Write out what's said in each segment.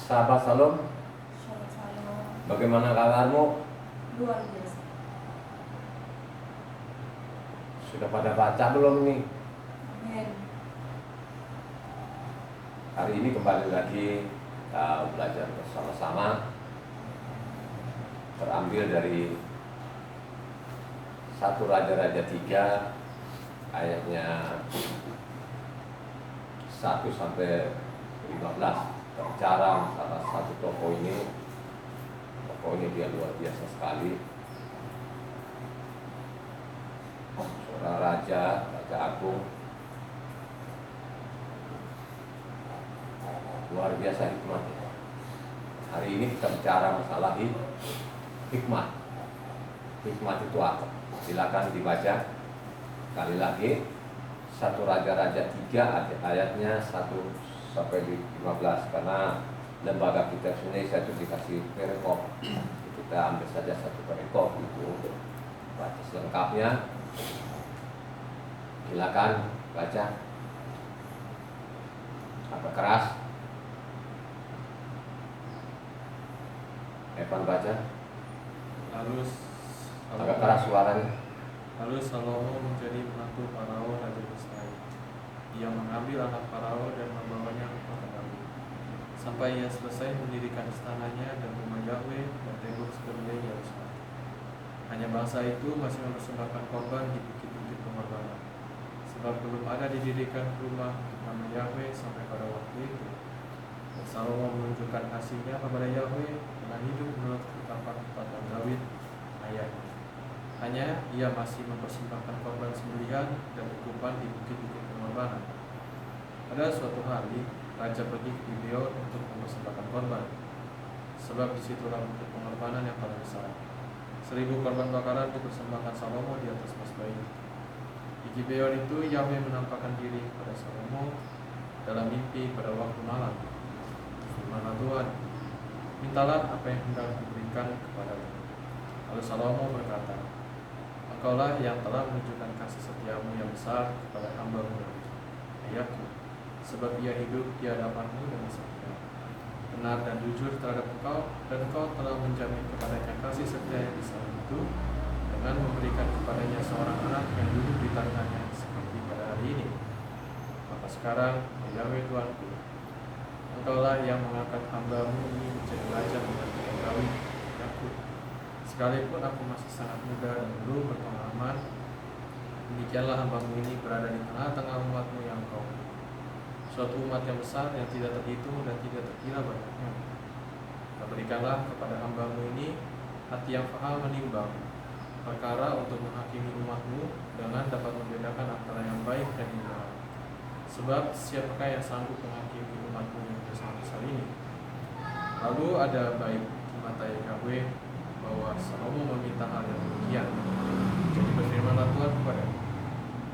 Sahabat Salom, Shalom Shalom. bagaimana kabarmu? Luar biasa. Sudah pada baca belum nih? Amin. Hari ini kembali lagi kita belajar bersama-sama. Terambil dari 1 Raja-Raja 3 ayatnya 1 sampai 15. Berbicara salah satu tokoh ini. Tokoh ini dia luar biasa sekali. Seorang raja agung, luar biasa hikmatnya. Hari ini kita bicara masalah hikmat. Hikmat itu apa? Silakan dibaca sekali lagi 1 Raja-Raja 3 ayatnya 1 sampai 15, karena lembaga kita Indonesia itu dikasih perikop. Kita ambil saja satu perikop itu untuk baca selengkapnya. Silakan baca. Apa keras? Evan baca. Agak keras suaranya. Lalu Salomo menjadi menantu Farao Raja Mesir. Ia mengambil anak Farao dan membawanya ke kota Daud, sampai ia selesai mendirikan istananya dan rumah Yahweh dan tembok sebelumnya Yerusalem. Hanya bangsa itu masih mempersembahkan korban di bukit-bukit pengorbanan, sebab belum ada didirikan rumah untuk nama Yahweh sampai pada waktu itu. Dan Salomo menunjukkan kasihnya kepada Yahweh dengan hidup menurut ketetapan Daud ayahnya. Hanya ia masih mempersembahkan korban sembelihan dan ukupan di bukit-bukit pengorbanan. Pada suatu hari, raja pergi ke Gibeon untuk mempersembahkan korban, sebab disitulah bukit pengorbanan yang paling besar. 1000 korban bakaran dipersembahkan Salomo di atas mesbah itu. Di Gibeon itu Yahweh menampakkan diri kepada Salomo dalam mimpi pada waktu malam. Firman Tuhan, mintalah apa yang hendak diberikan kepadamu. Lalu Salomo berkata, Engkaulah yang telah menunjukkan kasih setiamu yang besar kepada hamba-Mu ayahku, sebab ia hidup di hadapan-Mu dengan setia, benar dan jujur terhadap Engkau, dan Engkau telah menjamin kepadanya kasih setia yang besar itu dengan memberikan kepadanya seorang anak yang duduk di tangannya seperti pada hari ini. Maka sekarang, Yahweh Tuhanku, Engkaulah yang mengangkat hamba-Mu ini menjadi raja menggantikan Daud ayahku. Sekalipun aku masih sangat muda dan belum berpengalaman, demikianlah hamba-Mu ini berada di tengah-tengah umat-Mu yang Engkau, suatu umat yang besar yang tidak terhitung dan tidak terkira banyaknya. Dan berikanlah kepada hamba-Mu ini hati yang faham menimbang perkara untuk menghakimi umat-Mu dengan dapat membedakan antara yang baik dan yang jahat. Sebab siapakah yang sanggup menghakimi umat-Mu yang besar-besar ini? Lalu ada baik di mata Yahweh bahwa Salomo meminta hal yang demikian. Jadi berfirmanlah Tuhan kepadanya,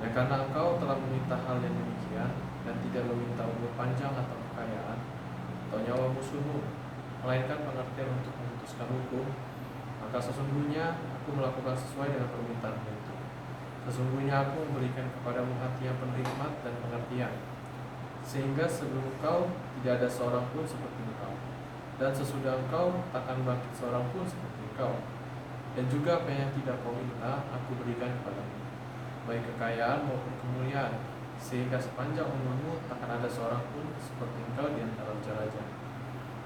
ya karena engkau telah meminta hal yang demikian dan tidak meminta umur panjang atau kekayaan atau nyawa musuhmu, melainkan pengertian untuk memutuskan hukum, maka sesungguhnya aku melakukan sesuai dengan permintaanmu itu. Sesungguhnya aku memberikan kepadamu hati yang penerima dan pengertian, sehingga sebelum engkau tidak ada seorang pun seperti engkau, dan sesudah engkau takkan bangkit seorang pun seperti engkau. Dan juga apa yang tidak kau minta aku berikan kepadamu, baik kekayaan maupun kemuliaan, sehingga sepanjang umurmu takkan ada seorang pun seperti engkau di antara raja-raja.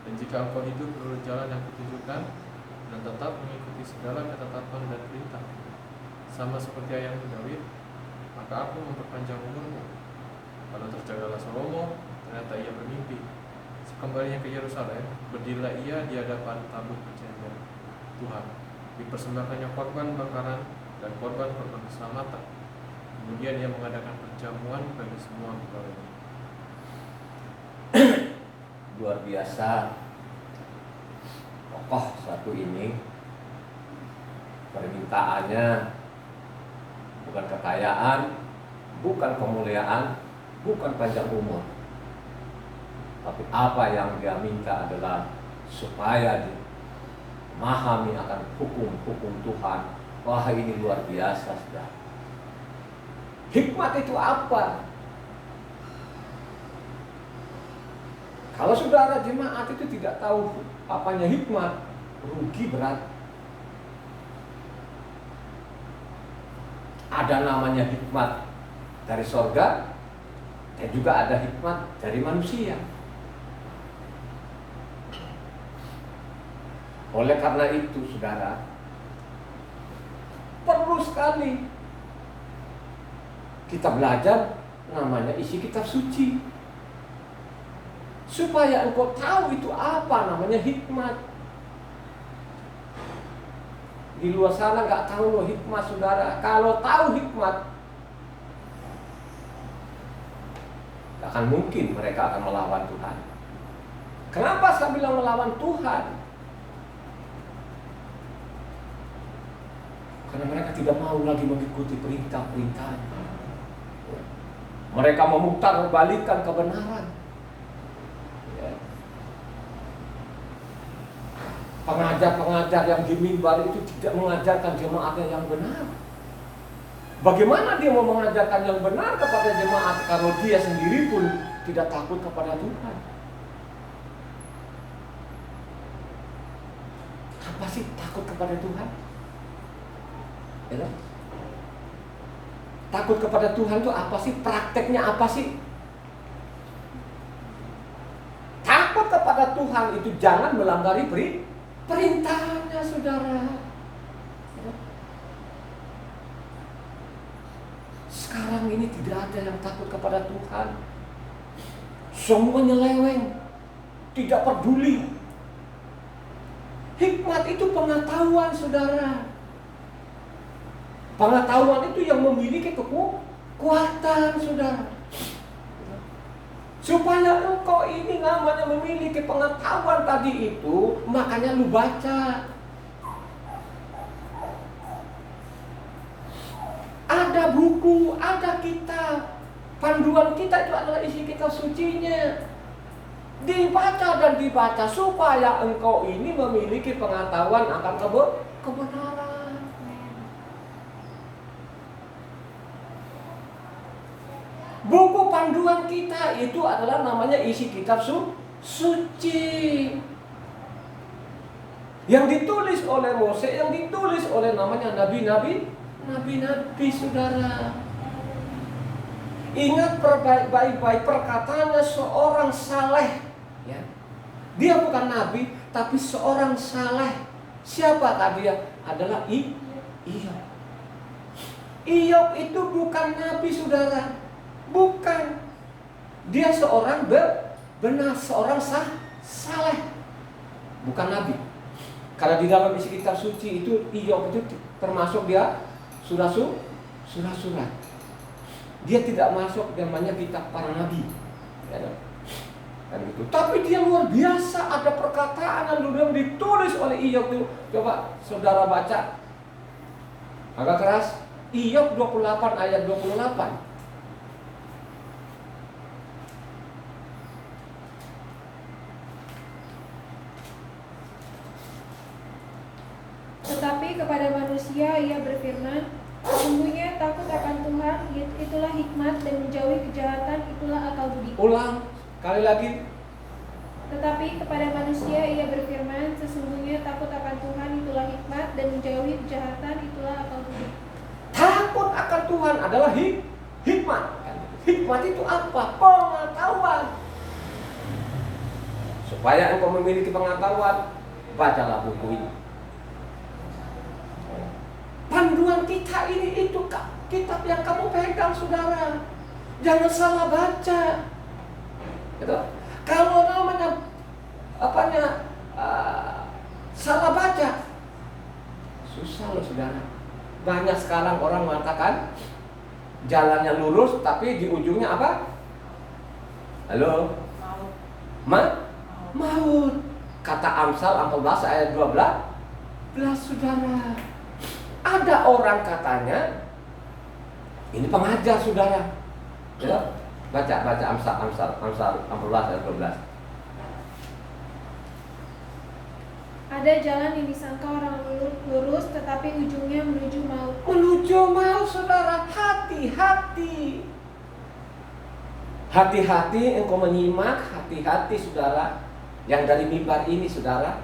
Dan jika engkau hidup menurut jalan yang kutunjukkan dan tetap mengikuti segala ketetapan dan perintah sama seperti ayahmu Daud, maka aku memperpanjang umurmu. Lalu terjagalah Salomo, ternyata ia bermimpi. Sekembalinya ke Yerusalem, berdirilah ia di hadapan tabut perjanjian Tuhan. Dipersembahkannya korban bakaran dan korban-korban keselamatan. Kemudian ia mengadakan perjamuan bagi semua pegawainya. Luar biasa tokoh satu ini. Permintaannya bukan kekayaan, bukan kemuliaan, bukan panjang umur, tapi apa yang dia minta adalah supaya memahami akan hukum-hukum Tuhan. Wah, ini luar biasa, saudara. Hikmat itu apa? Kalau saudara jemaat itu tidak tahu apanya hikmat, rugi berat. Ada namanya hikmat dari sorga, dan juga ada hikmat dari manusia. Oleh karena itu, saudara, perlu sekali kita belajar namanya isi kitab suci, supaya engkau tahu itu apa namanya hikmat. Di luar sana nggak tahu loh hikmat, saudara. Kalau tahu hikmat, gak akan mungkin mereka akan melawan Tuhan. Kenapa saya bilang melawan Tuhan? Karena mereka tidak mau lagi mengikuti perintah-perintahnya. Mereka memutarbalikkan kebenaran. Pengajar-pengajar yang di mimbar itu tidak mengajarkan jemaatnya yang benar. Bagaimana dia mau mengajarkan yang benar kepada jemaat kalau dia sendiri pun tidak takut kepada Tuhan? Apa sih takut kepada Tuhan? Ya, takut kepada Tuhan itu apa sih? Prakteknya apa sih? Takut kepada Tuhan itu jangan melanggar perintahnya, saudara. Sekarang ini tidak ada yang takut kepada Tuhan. Semua nyeleweng, tidak peduli. Hikmat itu pengetahuan, saudara. Pengetahuan itu yang memiliki kekuatan, saudara. Supaya engkau ini namanya memiliki pengetahuan tadi itu, makanya lu baca. Ada buku, ada kitab. Panduan kita itu adalah isi kitab sucinya. Dibaca dan dibaca supaya engkau ini memiliki pengetahuan akan kebenaran. Buku panduan kita itu adalah namanya isi kitab suci. Yang ditulis oleh Mose, yang ditulis oleh namanya nabi-nabi, saudara. Ingat baik-baik perkataannya seorang saleh, ya. Dia bukan nabi, tapi seorang saleh. Siapakah dia? Adalah Iyop. Iyop itu bukan nabi, saudara. Bukan. Dia seorang benar, seorang saleh. Bukan nabi. Karena di dalam isi kitab suci itu Iyop itu termasuk dia surah-surah. Dia tidak masuk namanya kitab para nabi. Ya, kan gitu. Tapi dia luar biasa, ada perkataan yang ditulis oleh Iyop itu. Coba saudara baca. Agak keras. Iyop 28 ayat 28. Tetapi kepada manusia ia berfirman, sesungguhnya takut akan Tuhan, itulah hikmat, dan menjauhi kejahatan, itulah akal budi. Ulang, kali lagi. Tetapi kepada manusia ia berfirman, sesungguhnya takut akan Tuhan, itulah hikmat, dan menjauhi kejahatan, itulah akal budi. Takut akan Tuhan adalah hikmat. Hikmat itu apa? Pengetahuan. Supaya engkau memiliki pengetahuan, bacalah buku ini. Panduan kita ini itu kitab yang kamu pegang, saudara. Jangan salah baca. Gitu. Kalau namanya salah baca, susah loh, saudara. Banyak sekarang orang mengatakan jalannya lurus, tapi di ujungnya apa? Halo? Maut. Kata Amsal 14 ayat 12, saudara. Ada orang katanya, ini pengajar, saudara. Ya, baca Amsal 14 ayat 12. Ada jalan yang disangka orang lurus, tetapi ujungnya menuju maut. Menuju maut, saudara. Hati-hati. Hati-hati engkau menyimak, hati-hati saudara, yang dari mimbar ini saudara.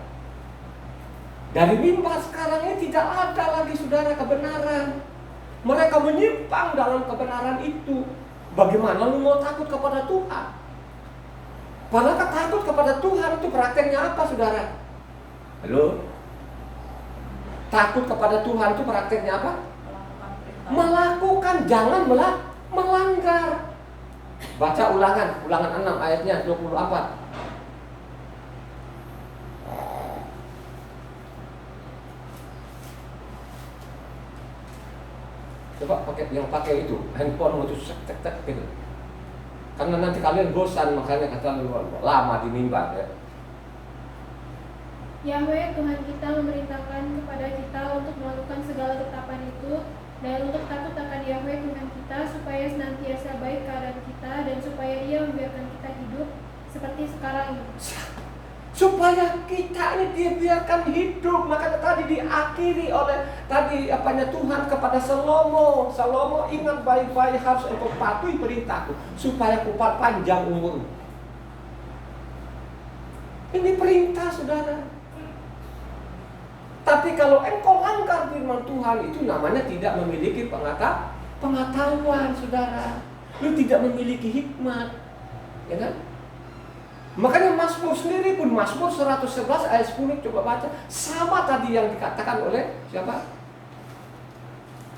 Dari mimbar sekarang ini tidak ada lagi saudara kebenaran. Mereka menyimpang dalam kebenaran itu. Bagaimana lu mau takut kepada Tuhan? Padahal takut kepada Tuhan itu prakteknya apa saudara? Halo? Takut kepada Tuhan itu prakteknya apa? Melakukan, jangan melanggar. Baca ulangan 6 ayatnya 24. Coba pakai itu handphone itu cek gitu. Karena nanti kalian bosan, makanya kata lama di mimbar ya. Yahweh Tuhan kita memerintahkan kepada kita untuk melakukan segala ketetapan itu dan untuk takut akan Yahweh Tuhan kita supaya senantiasa baik keadaan kita dan supaya Ia membiarkan kita hidup seperti sekarang ini. Supaya kita ini dia biarkan hidup. Makanya tadi diakhiri oleh Tuhan kepada Salomo. Salomo, ingat baik-baik, harus engkau patuhi perintahku supaya kupat panjang umur. Ini perintah saudara. Tapi kalau engkau langgar firman Tuhan, itu namanya tidak memiliki pengetahuan saudara. Lu tidak memiliki hikmat, ya kan? Makanya Mazmur sendiri pun, Mazmur 111 ayat 10, coba baca. Sama tadi yang dikatakan oleh siapa?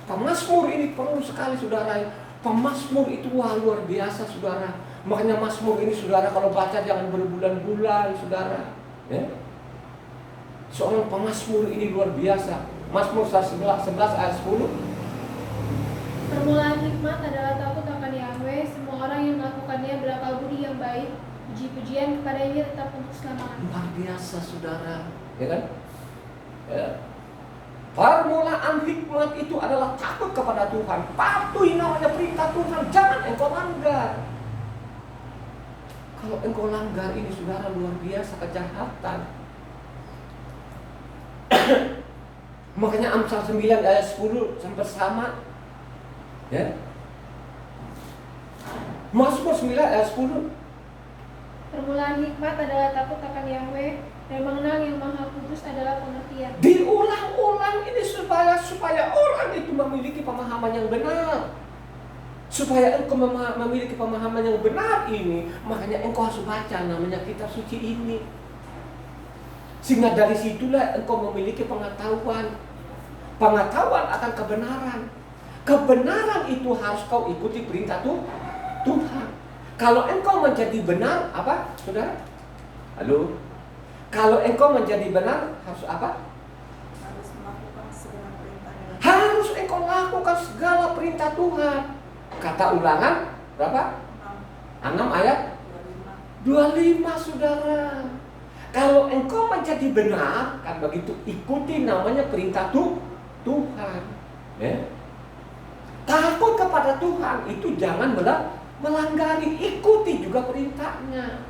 Pemazmur ini perlu sekali saudara. Pemazmur itu luar biasa saudara. Makanya Mazmur ini saudara kalau baca jangan berbulan-bulan saudara, ya? Seorang pemazmur ini luar biasa. Mazmur 11 ayat 10. Permulaan hikmat adalah takut akan Yahweh. Semua orang yang melakukannya berakal budi yang baik. Puji-pujian kepadanya tetap untuk selamanya. Luar biasa saudara, ya kan? Ya. Permulaan hikmat itu adalah takut kepada Tuhan. Patuhi namanya perintah Tuhan. Jangan engkau langgar. Kalau engkau langgar ini saudara, luar biasa kejahatan. Makanya Amsal 9 ayat 10 sampai sama, ya. Mazmur 9 ayat 10. Permulaan hikmat adalah takut akan Yahweh dan mengenal yang Maha Kudus adalah pengertian. Diulang-ulang ini supaya orang itu memiliki pemahaman yang benar. Supaya engkau memiliki pemahaman yang benar ini, makanya engkau harus baca namanya kitab suci ini. Sehingga dari situlah engkau memiliki pengetahuan akan kebenaran. Kebenaran itu harus kau ikuti perintah Tuhan. Kalau engkau menjadi benar, apa saudara? Halo? Kalau engkau menjadi benar, harus apa? Harus melakukan segala perintah. Harus engkau lakukan segala perintah Tuhan. Kata Ulangan berapa? 6 ayat 25 saudara. Kalau engkau menjadi benar, kan begitu, ikuti namanya perintah Tuhan. Ya. Takut kepada Tuhan itu jangan melanggari, ikuti juga perintahnya.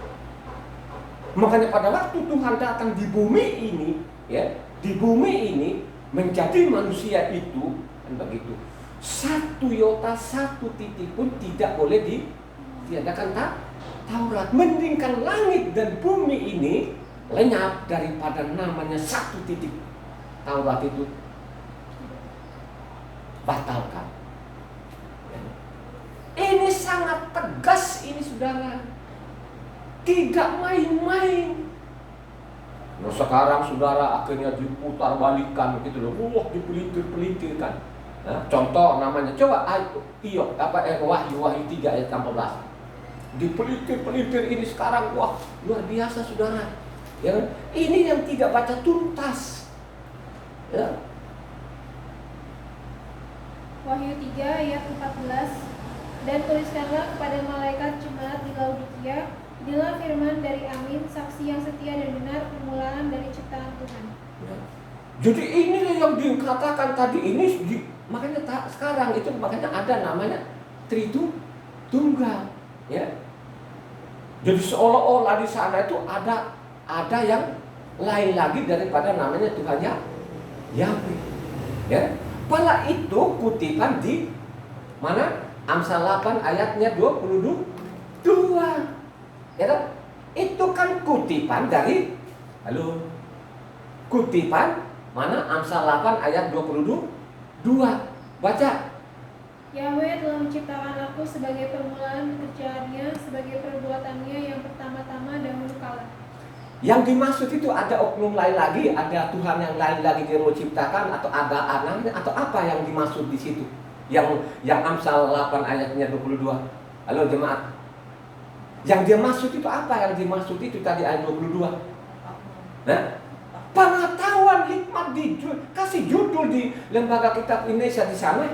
Makanya pada waktu Tuhan datang di bumi ini, ya, di bumi ini menjadi manusia itu, kan begitu. Satu iota, satu titik pun tidak boleh ditiadakan Taurat. Mendingkan langit dan bumi ini lenyap daripada namanya satu titik Taurat itu batalkan. Ini sangat tegas ini saudara, tidak main-main. Nah sekarang saudara akhirnya diputar balikan gitu loh, dipelintir-pelintirkan. Nah, contoh namanya, coba Wahyu 3 ayat 14. Dipelintir-pelintir ini sekarang, wah luar biasa saudara. Ya, ini yang tidak baca tuntas. Ya. Wahyu 3 ayat 14. Dan tuliskanlah kepada malaikat jemaat di Laodikia, inilah firman dari Amin, saksi yang setia dan benar, permulaan dari ciptaan Tuhan. Ya. Jadi inilah yang dikatakan tadi ini, makanya sekarang itu makanya ada namanya Tritunggal. Ya. Jadi seolah-olah di sana itu ada yang lain lagi daripada namanya Tuhan Yahweh. Ya. Pala itu kutipan di mana? Amsal 8 ayatnya 22. Ya kan? Itu kan kutipan dari kutipan mana? Amsal 8 ayat 22. Baca. Yahweh telah menciptakan aku sebagai permulaan pekerjaannya, sebagai perbuatannya yang pertama-tama dahulu kala. Yang dimaksud itu ada oknum lain lagi, ada Tuhan yang lain lagi dia mau ciptakan, atau ada anaknya, atau apa yang dimaksud di situ? Yang Amsal 8 ayatnya 22. Halo jemaat. Yang dia maksud itu apa? Yang dimaksud itu tadi ayat 22. Nah, pengetahuan hikmat kasih judul di Lembaga Kitab Indonesia di sana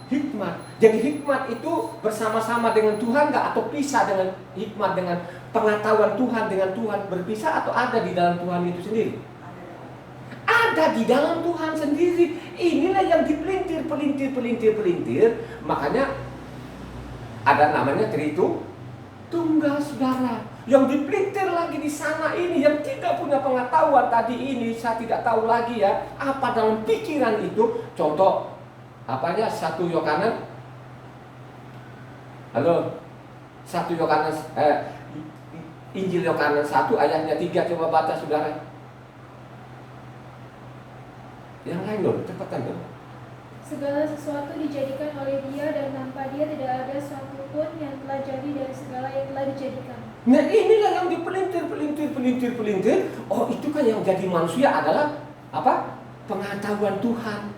hikmat. Jadi hikmat itu bersama-sama dengan Tuhan nggak, atau pisah dengan hikmat, dengan pengetahuan Tuhan dengan Tuhan berpisah, atau ada di dalam Tuhan itu sendiri? Ada di dalam Tuhan sendiri. Inilah yang dipelintir. Makanya ada namanya Tritunggal, saudara. Yang dipelintir lagi di sana ini, yang tidak punya pengetahuan tadi ini, saya tidak tahu lagi ya apa dalam pikiran itu. Contoh apanya? 1 Yohanes 1 Yohanes Injil Yohanes 1 ayatnya 3, coba baca saudara. Yang lain dong, cepatan dong. Segala sesuatu dijadikan oleh Dia, dan tanpa Dia tidak ada sesuatu pun yang telah jadi dari segala yang telah dijadikan. Nah inilah yang dipelintir. Oh, itu kan yang jadi manusia adalah apa? Pengetahuan Tuhan.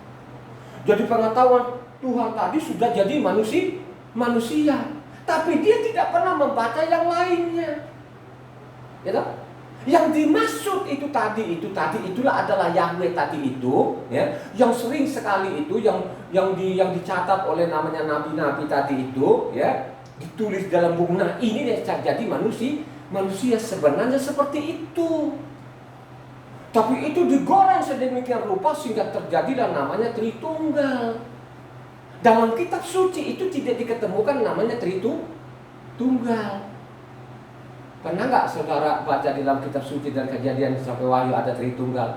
Jadi pengetahuan Tuhan tadi sudah jadi manusia. Tapi dia tidak pernah membaca yang lainnya. Ya tak? Yang dimaksud itu tadi itulah adalah Yahweh tadi itu, ya, yang sering sekali itu yang dicatat oleh namanya nabi-nabi tadi itu, ya, ditulis dalam buku. Nah, ini yang jadi manusia sebenarnya seperti itu. Tapi itu digoreng sedemikian rupa sehingga terjadilah namanya Tritunggal. Dalam kitab suci itu tidak diketemukan namanya Tritunggal. Pernah nggak saudara baca di dalam kitab suci dari Kejadian sampai Wahyu ada Tritunggal?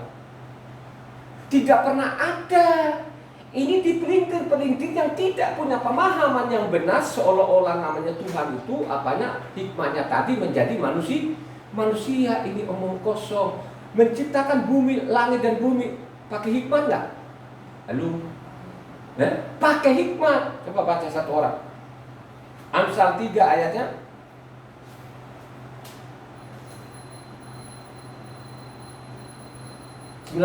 Tidak pernah ada. Ini dipelintir-pelintir yang tidak punya pemahaman yang benar, seolah-olah namanya Tuhan itu apanya, hikmahnya tadi menjadi manusia. Ini omong kosong. Menciptakan bumi, langit dan bumi pakai hikmat nggak? Pakai hikmat. Coba baca satu orang. Amsal 3 ayatnya 19.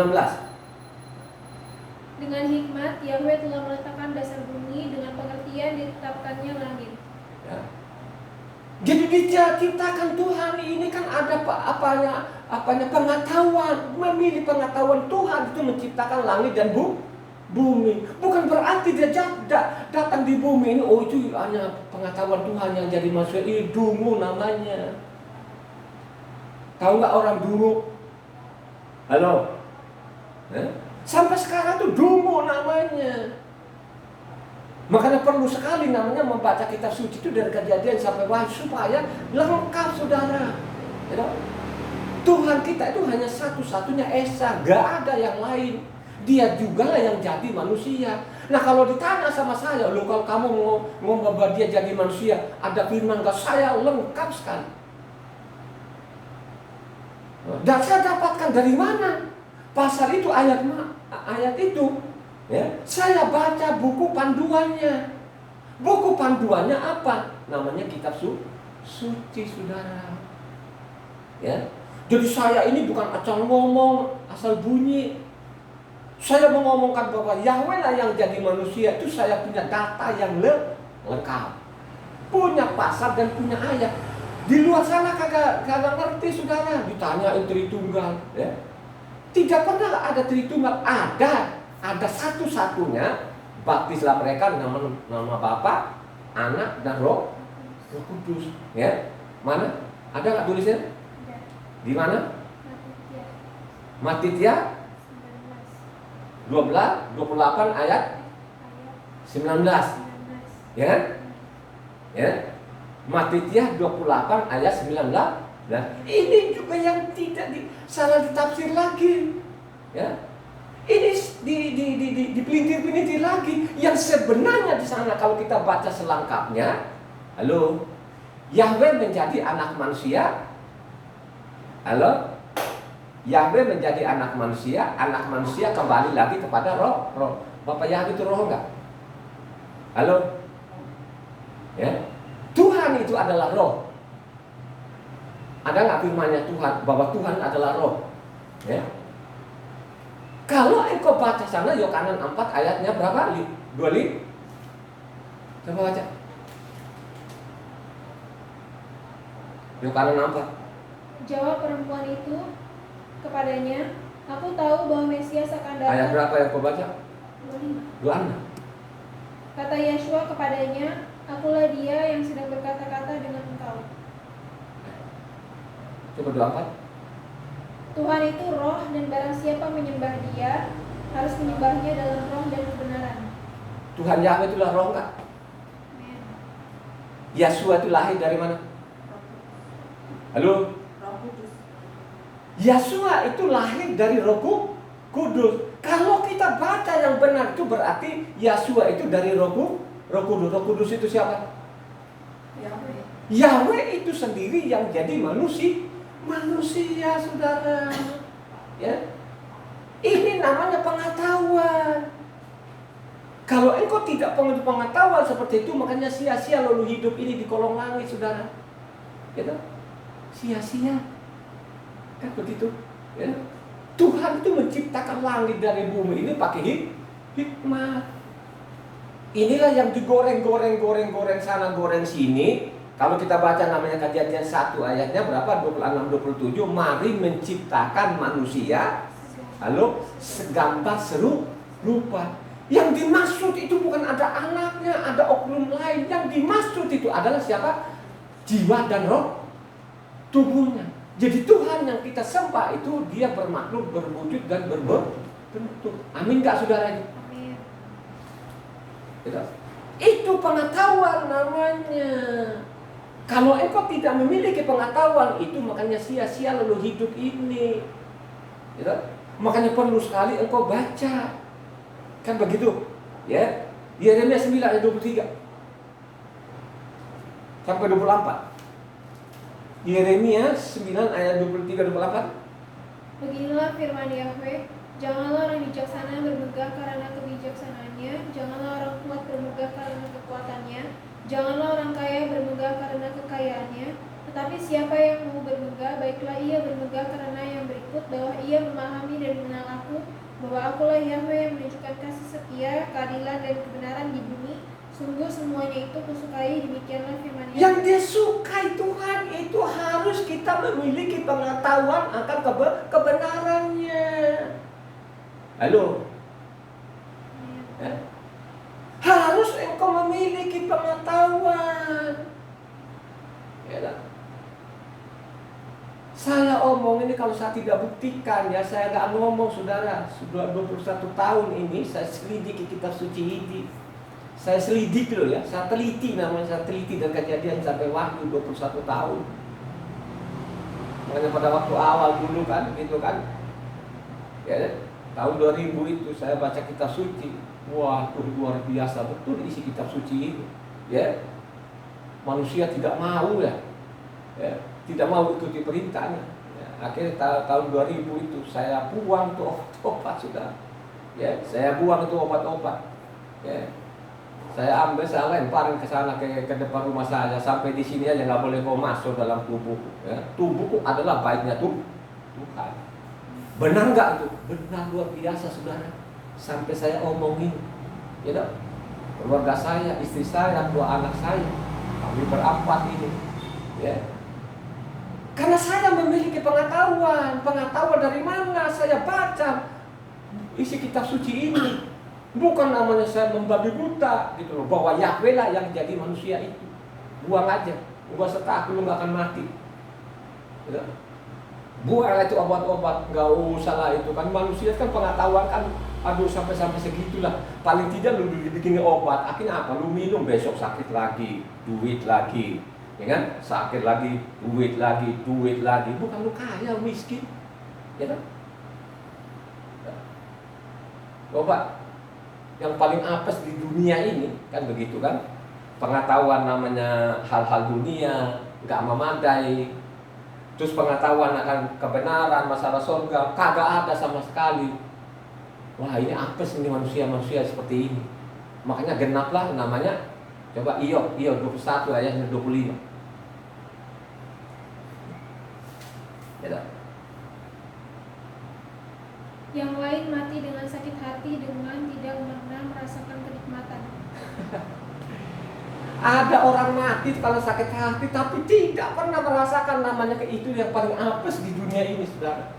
Dengan hikmat Yahweh telah meletakkan dasar bumi, dengan pengertian ditetapkannya langit. Ya. Jadi diciptakan Tuhan ini kan ada apanya pengetahuan, memilih pengetahuan Tuhan itu menciptakan langit dan bumi. Bukan berarti dia datang di bumi ini, oh itu hanya pengetahuan Tuhan yang jadi manusia. Ini dungu namanya. Tahu nggak orang dungu? Halo? Sampai sekarang tuh dungu namanya. Makanya perlu sekali namanya membaca kitab suci itu dari Kejadian sampai Wahyu supaya lengkap saudara. Tuhan kita itu hanya satu-satunya Esa, gak ada yang lain. Dia juga lah yang jadi manusia. Nah kalau ditanya sama saya, loh kalau kamu mau bahwa dia jadi manusia, ada firman gak? Saya lengkap sekali. Dan saya dapatkan dari mana? Pasal itu ayat itu, ya. Saya baca buku panduannya. Buku panduannya apa? Namanya kitab suci, saudara. Ya. Jadi saya ini bukan asal ngomong, asal bunyi. Saya mengomongkan bahwa Yahweh lah yang jadi manusia. Itu saya punya data yang lengkap. Punya pasal dan punya ayat. Di luar sana kagak ngerti, saudara. Ditanya Tritunggal, ya. Tidak pernah ada Tritunggal. Ada satu-satunya. Baptislah mereka dengan nama Bapa, Anak dan Roh Kudus. Ya, mana? Ada nggak tulisnya? Di mana? Matitia 12, 28 ayat 19. Ya kan? Ya. Matitia 28 ayat 19. Nah, ini juga yang tidak salah ditafsir lagi. Ya. Ini dipelintir-pelintir lagi. Yang sebenarnya di sana kalau kita baca selengkapnya, Yahweh menjadi anak manusia. Halo? Yahweh menjadi anak manusia kembali lagi kepada roh. Bapak Yahweh itu roh enggak? Halo? Ya. Tuhan itu adalah roh. Ada nggak firman-Nya Tuhan bahwa Tuhan adalah roh? Ya. Kalau engkau baca sana Yohanes 4 ayatnya berapa? 25. Coba baca. Yohanes 4. Jawab perempuan itu kepadanya, aku tahu bahwa Mesias akan datang. Ayat berapa yang kau baca? 25. 26. Kata Yeshua kepadanya, akulah dia yang sedang berkata-kata dengan engkau. Coba 24. Tuhan itu roh, dan barang siapa menyembah dia harus menyembahnya dalam roh dan kebenaran. Tuhan Yahweh itulah roh enggak? Amen. Yeshua itu lahir dari mana? Halo? Roh Kudus. Yeshua itu lahir dari Roh Kudus. Kalau kita baca yang benar itu berarti Yeshua itu dari Roh Kudus. Roh Kudus itu siapa? Yahweh. Yahweh itu sendiri yang jadi manusia, saudara. Ya, ini namanya pengetahuan. Kalau engkau tidak punya pengetahuan seperti itu, makanya sia-sia lalu hidup ini di kolong langit, saudara. Gitu? Sia-sia. Kan begitu. Ya. Tuhan itu menciptakan langit dari bumi ini pakai hikmat. Inilah yang digoreng sana, goreng sini. Kalau kita baca namanya Kejadian 1 ayatnya berapa? 26-27. Mari menciptakan manusia, halo, segambar serupa. Yang dimaksud itu bukan ada anaknya, ada oknum lain. Yang dimaksud itu adalah siapa? Jiwa dan roh tubuhnya. Jadi Tuhan yang kita sembah itu dia bermakhluk, berwujud dan berbentuk. Amin gak saudara? Amin. Itu pengetahuan namanya. Kalau engkau tidak memiliki pengetahuan itu, makanya sia-sia lalu hidup ini. Gitu? Makanya perlu sekali engkau baca. Kan begitu? Ya. Yeremia 9 ayat 23 sampai 24. Yeremia 9 ayat 23-24. Beginilah firman Yahweh, janganlah orang bijaksana bermegah karena kebijaksanaannya, janganlah orang kuat bermegah karena kekuatannya, janganlah orang kaya bermegah karena kekayaannya, tetapi siapa yang mau bermegah, baiklah ia bermegah karena yang berikut, bahwa ia memahami dan mengenal aku, bahwa akulah Yahweh yang menunjukkan kasih setia, keadilan dan kebenaran di bumi. Sungguh semuanya itu kusukai, demikianlah firman Yahweh. Yang disukai Tuhan itu harus kita memiliki pengetahuan akan kebenarannya. Halo? Ya? Harus engkau memiliki pengetahuan. Ya tak? Saya omong ini kalau saya tidak buktikan ya saya gak ngomong, saudara. Sudah 21 tahun ini saya selidiki kitab suci ini. Saya selidiki loh ya, saya teliti namanya, saya teliti dan Kejadian sampai Wahyu 21 tahun. Makanya pada waktu awal dulu kan, gitu kan, ya, tahun 2000 itu saya baca kitab suci. Wah, tuh luar biasa betul isi kitab suci itu. Ya, manusia tidak mau ya, tidak mau ikuti perintahnya. Ya, akhirnya tahun 2000 itu saya buang tuh obat sudah. Ya, saya buang itu obat-obat. Ya. Saya ambil, saya lemparin ke sana ke depan rumah saya. Sampai di sini aja nggak boleh kau masuk dalam tubuhku. Ya. Tubuhku adalah baiknya Tuhan. Benar nggak itu? Benar, luar biasa saudara. Sampai saya omongin, ya dok, keluarga saya, istri saya, 2 anak saya, kami berempat ini. Ya. Karena saya memiliki pengetahuan. Pengetahuan dari mana? Saya baca isi kitab suci ini. Bukan namanya saya membabi buta gitu loh, bahwa Yahweh lah yang jadi manusia itu. Buang aja, gua serta aku lu gak akan mati gitu. Buang itu obat-obat, gak usah lah itu kan. Manusia kan pengetahuan kan, aduh sampai segitulah. Paling tidak lu dibikin obat, akhirnya apa? Lu minum besok sakit lagi, duit lagi, ya kan? Sakit lagi, duit lagi. Bukan lu kaya, miskin, ya kan? Obat yang paling apes di dunia ini kan begitu kan, pengetahuan namanya hal-hal dunia nggak memadai, terus pengetahuan akan kebenaran masalah surga kagak ada sama sekali. Wah, ini apes ini manusia seperti ini. Makanya genaplah namanya, coba Iyob 21 ayat 25. Ya, Yang lain mati dengan sakit hati dengan tidak pernah merasakan kenikmatan. ada orang mati kalau sakit hati tapi tidak pernah merasakan namanya itu yang paling apes di dunia ini, saudara.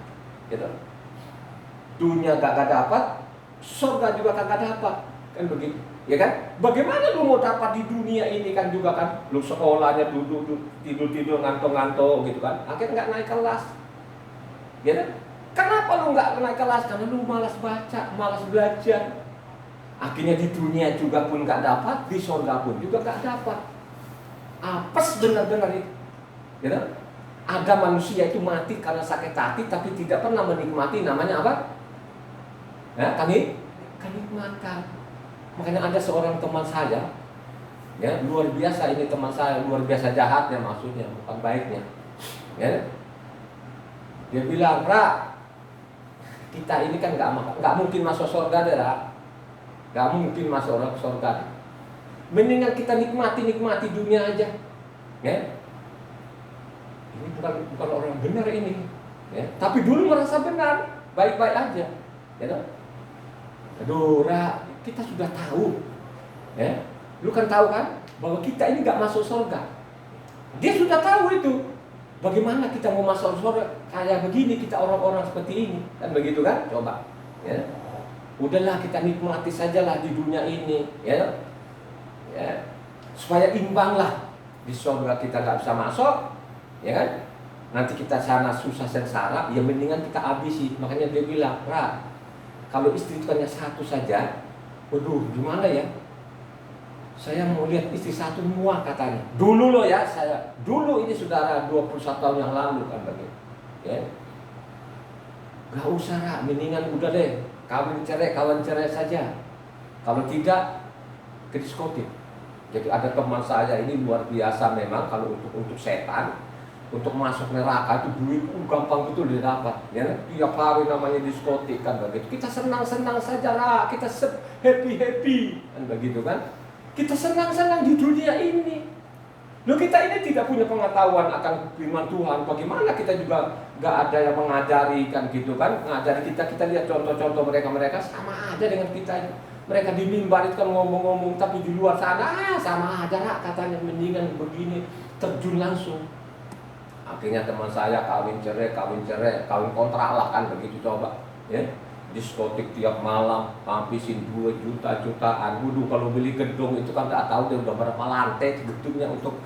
Gitu. Dunia gak dapat, surga juga kagak dapat, kan begitu, ya kan? Bagaimana lu mau dapat di dunia ini kan juga kan? Lu sekolahnya duduk tidur ngantuk gitu kan? Akhirnya nggak naik kelas, ya kan? Kenapa lu nggak naik kelas? Karena lu malas baca, malas belajar. Akhirnya di dunia juga pun nggak dapat, di surga pun juga nggak dapat. Apes benar-benar itu, ya kan? Ada manusia itu mati karena sakit hati tapi tidak pernah menikmati namanya apa? Ya, kenikmatan. Makanya ada seorang teman saya, ya luar biasa ini teman saya, luar biasa jahatnya maksudnya, bukan baiknya. Ya, dia bilang, "Ra, kita ini kan nggak mungkin masuk surga deh, Ra. Nggak mungkin masuk surga. Mendingan kita nikmati dunia aja." Ya, ini bukan orang benar ini. Ya, tapi dulu merasa benar, baik-baik aja. Ya, aduh, Ra, kita sudah tahu, ya, lu kan tahu kan, bahwa kita ini nggak masuk surga. Dia sudah tahu itu. Bagaimana kita mau masuk surga kayak begini, kita orang-orang seperti ini, kan begitu kan? Coba, ya, udahlah kita nikmati sajalah di dunia ini, ya, supaya imbang lah. Di surga kita nggak bisa masuk, ya kan? Nanti kita sana susah sengsara, ya mendingan kita habisi. Makanya dia bilang, Ra, kalau istri itu hanya satu saja, waduh gimana ya? Saya mau lihat istri satu muak katanya. Dulu loh ya, dulu ini saudara 21 tahun yang lalu kan begitu. Ya. Gak usah, Ra, mendingan udah deh kawan cerai saja. Kalau tidak ke diskotik. Jadi ada teman saya ini luar biasa memang kalau untuk setan. Untuk masuk neraka itu duit gampang betul didapat, ya. Tiap hari namanya diskotik kan begitu. Kita senang-senang saja lah, kita happy kan begitu kan. Kita senang-senang di dunia ini. Loh, kita ini tidak punya pengetahuan akan firman Tuhan. Bagaimana kita juga nggak ada yang mengajari kan gitu kan? Mengajari kita lihat contoh-contoh mereka sama aja dengan kita. Mereka di mimbar itu kan ngomong-ngomong, tapi di luar sana sama aja lah katanya, mendingan begini terjun langsung. Akhirnya teman saya kawin cerai, kawin kontrak lah kan begitu, coba, ya. Diskotik tiap malam, habisin 2 jutaan. Waduh, kalau beli gedung itu kan tak tahu dia udah berapa lantai gedungnya untuk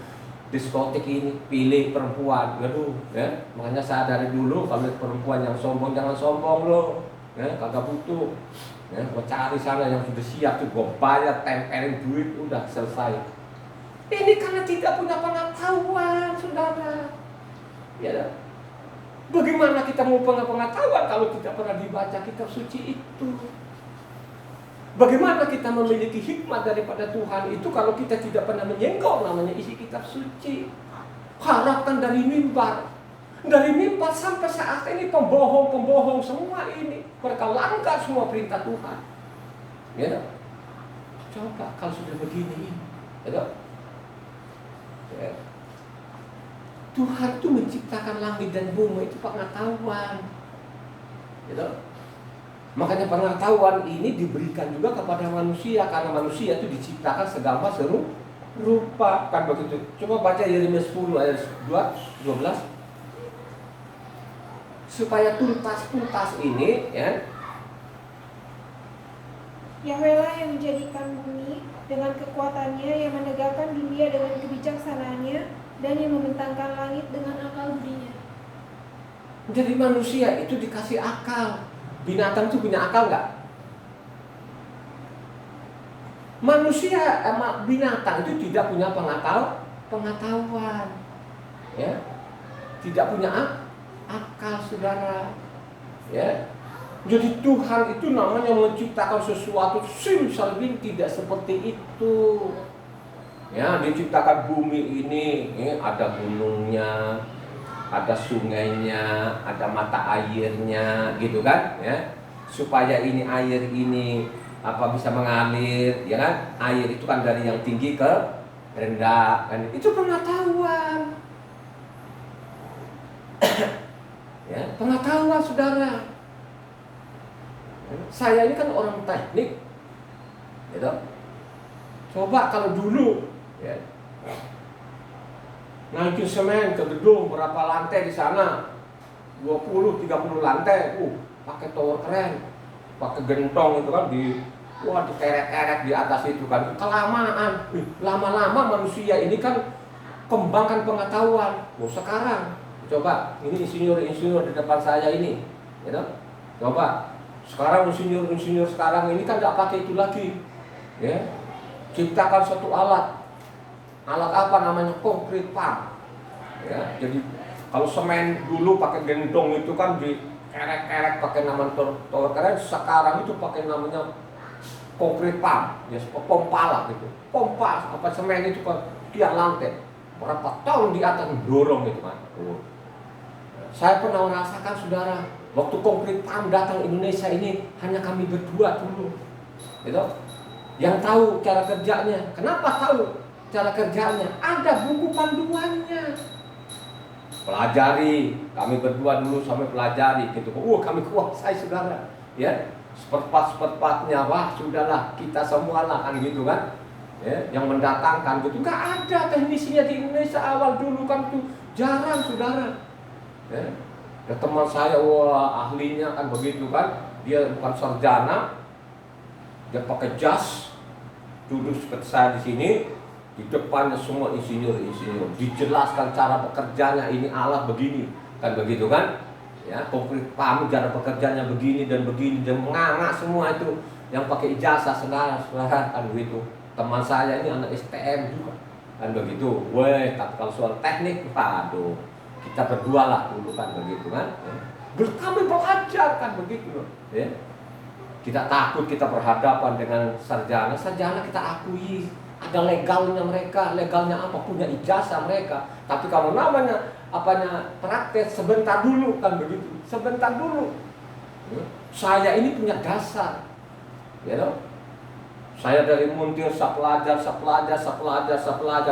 diskotik ini. Pilih perempuan, waduh, ya. Makanya saya dari dulu kalau perempuan yang sombong jangan sombong loh, ya, kagak butuh. Ya, gua cari sana yang sudah siap tuh, gua bayar, tempelin duit, udah selesai. Ini karena tidak punya pengetahuan, saudara. Ya, bagaimana kita mau pengetahuan kalau tidak pernah dibaca kitab suci itu? Bagaimana kita memiliki hikmat daripada Tuhan itu kalau kita tidak pernah menyenggol namanya isi kitab suci? Harapkan dari mimbar sampai saat ini pembohong semua ini, mereka langgar semua perintah Tuhan. Ya, coba kalau sudah begini, ya, ya. Tuhan itu menciptakan langit dan bumi itu pengetahuan, gitu. Makanya pengetahuan ini diberikan juga kepada manusia karena manusia itu diciptakan segambar serupa, kan begitu. Coba baca Yeremia 10 ayat 12. Supaya tuntas ini, ya. Yahweh lah yang menjadikan bumi dengan kekuatannya, yang menegakkan dunia dengan kebijaksanaannya, dan yang membentangkan langit dengan akal budinya. Jadi manusia itu dikasih akal. Binatang itu punya akal nggak? Manusia sama binatang itu tidak punya pengetahuan, ya, tidak punya akal, saudara. Ya, jadi Tuhan itu namanya menciptakan sesuatu simsalabim tidak seperti itu. Ya, diciptakan bumi ini, ada gunungnya, ada sungainya, ada mata airnya, gitu kan? Ya, supaya ini air ini bisa mengalir, ya kan? Air itu kan dari yang tinggi ke rendah, kan? Itu pengetahuan, ya, pengetahuan saudara. Saya ini kan orang teknik, gitu. Coba kalau dulu, ya, naikin semen ke gedung berapa lantai di sana, 20-30 lantai, pakai tower keren, pakai gentong itu kan dikeret-keret di atas itu kan, kelamaan, lama-lama manusia ini kan kembangkan pengetahuan. Sekarang coba ini insinyur di depan saya ini, gitu. Coba sekarang insinyur sekarang ini kan nggak pakai itu lagi, ya. Ciptakan suatu alat apa namanya, konkrit pump, ya. Jadi kalau semen dulu pakai gendong itu kan dikerek-kerek pakai namanya tower keren, sekarang itu pakai namanya konkrit pump, ya, pompa lah gitu, pompa semen itu kan tiap lantai berapa tahun di atas dorong itu kan. Saya pernah merasakan saudara, waktu konkrit pump datang Indonesia ini hanya kami berdua dulu, gitu. Yang tahu cara kerjanya. Kenapa tahu cara kerjanya? Ada buku panduannya. Pelajari, kami berdua dulu sampai pelajari gitu. Kami kuasai saudara, ya. Seperempat-seperempatnya, sudahlah kita semua lah kan gitu kan. Ya, yang mendatangkan gitu. Enggak ada teknisinya di Indonesia awal dulu kan tuh jarang saudara. Ya. Teman saya, ahlinya kan begitu kan. Dia bukan sarjana, dia pakai jas, duduk seperti saya di sini, di depannya semua insinyur, dijelaskan cara bekerjanya, ini alat begini, kan begitu kan? Ya, konkret paham cara bekerjanya begini dan menganga semua itu, yang pakai ijazah saudara kan begitu. Teman saya ini anak STM juga, kan begitu. Tapi kalau soal teknik, kita berdua lah dulu kan begitu kan? Ya. Kami belajar kan begitu loh, ya. Kita takut kita berhadapan dengan sarjana kita akui ada legalnya mereka, legalnya apa, punya ijazah mereka. Tapi kalau namanya praktek sebentar dulu kan begitu, sebentar dulu. Saya ini punya dasar, ya know? Saya dari muntir, saya pelajar,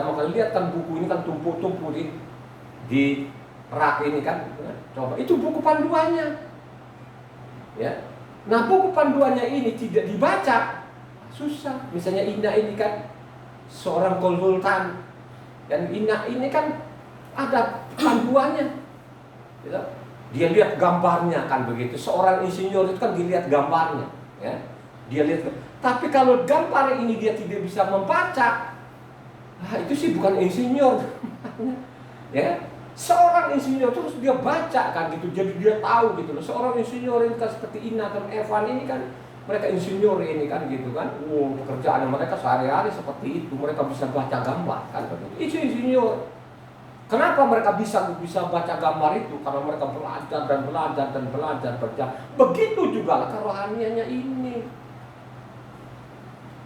maka lihat kan buku ini kan tumpuk-tumpuk di rak ini kan. Coba itu buku panduannya, ya. Nah, buku panduannya ini tidak dibaca, susah. Misalnya Ina ini kan seorang konsultan, dan Ina ini kan ada panduannya, gitu. Dia lihat gambarnya kan begitu. Seorang insinyur itu kan dilihat gambarnya, ya. Dia lihat. Tapi kalau gambar ini dia tidak bisa membaca, itu sih bukan insinyur, ya. Seorang insinyur terus dia baca kan gitu, jadi dia tahu gitu loh. Seorang insinyur ini kan seperti Ina dan Evan ini kan, mereka insinyur ini kan gitu kan. Pekerjaan mereka sehari-hari seperti itu, mereka bisa baca gambar kan begitu. Itu insinyur. Kenapa mereka bisa baca gambar itu? Karena mereka belajar. Begitu juga lah kerohaniannya ini.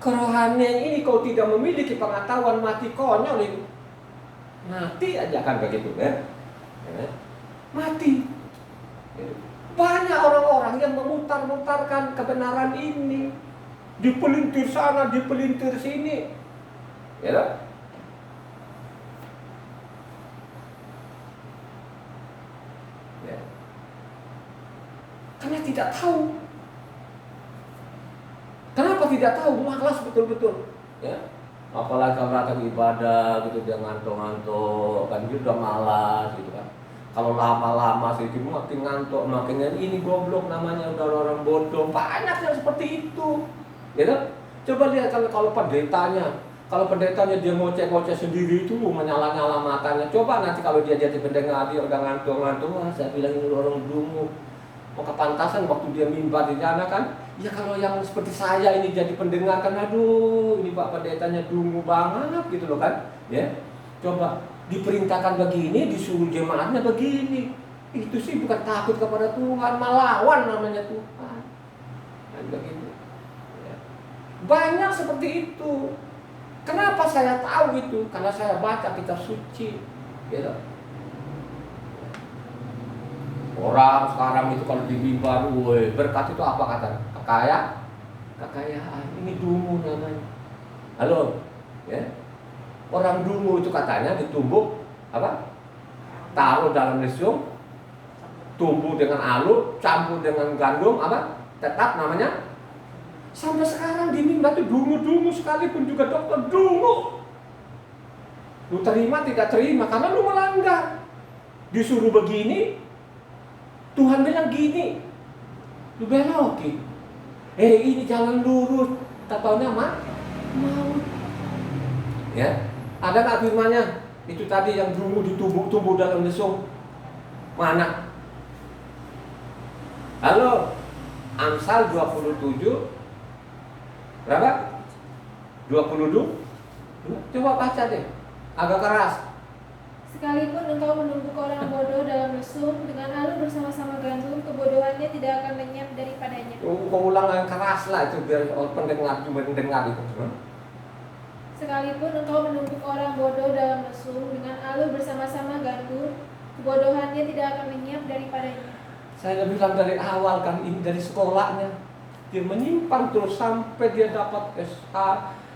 Kerohanian ini kalau tidak memiliki pengetahuan, mati konyol itu. Mati aja kan begitu ya. Mati. Banyak orang-orang yang memutar-mutarkan kebenaran ini, dipelintir sana, dipelintir sini, ya. Ya. Karena tidak tahu. Kenapa tidak tahu? Malas betul-betul, ya. Apalagi kalau datang ibadah gitu, dia ngantuk-ngantuk kan, dia udah malas gitu kan. Kalau lama-lama sedikit makin ngantuk, makin ini goblok namanya, udah orang bodoh. Banyak yang seperti itu, gitu. Coba lihat kalau pendetanya dia ngoceh-ngoceh sendiri itu, menyala-nyala matanya. Coba nanti kalau dia jadi pendengar, dia udah ngantuk-ngantuk, saya bilang ini orang dungu. Mau kepantasan waktu dia mimbar di sana kan. Ya kalau yang seperti saya ini jadi pendengar kan, aduh ini Pak Pendetanya dungu banget gitu loh kan, ya. Coba diperintahkan begini, disuruh jemaatnya begini. Itu sih bukan takut kepada Tuhan, melawan namanya Tuhan. Dan begitu. Ya. Banyak seperti itu. Kenapa saya tahu itu? Karena saya baca kitab suci. Gitu. Orang sekarang itu kalau di mimbar, berkat itu apa kata? Kekayaan. Ini dungu namanya. Halo, ya. Orang dungu itu katanya ditumbuk apa? Taruh dalam lesung, tumbuh dengan alu, campur dengan gandum, apa? Tetap namanya. Sampai sekarang di mimbar itu dungu-dungu sekalipun juga dokter dungu. Lu terima tidak terima karena lu melanggar. Disuruh begini, Tuhan bilang gini, lu belokin. Ini jalan lurus, tak taunya maut. Ya, ada nggak firmannya? Itu tadi yang dungu ditumbuh dalam lesung. Mana? Halo, Amsal 27 berapa? 22. Coba baca deh. Agak keras. Sekalipun engkau menumbuk orang bodoh dalam lesung, dengan alu bersama-sama gandum, kebodohannya tidak akan lenyap daripadanya. Kau ulang yang keras lah itu biar pendengar cuma mendengar itu. Sekalipun engkau menumbuk orang bodoh dalam lesung, dengan alu bersama-sama gandum, kebodohannya tidak akan lenyap daripadanya. Saya bilang dari awal kan, ini dari sekolahnya. Dia menyimpang terus sampai dia dapat SH,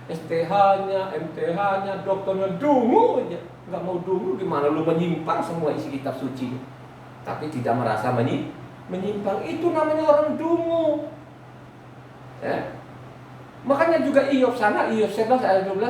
STH-nya, MTH-nya, dokternya dungu aja. Nggak mau dungu gimana lu menyimpang semua isi kitab suci. Tapi tidak merasa menyimpang. Itu namanya orang dungu. Ya. Makanya juga Iyob sana, Iyob 11 ayat 12.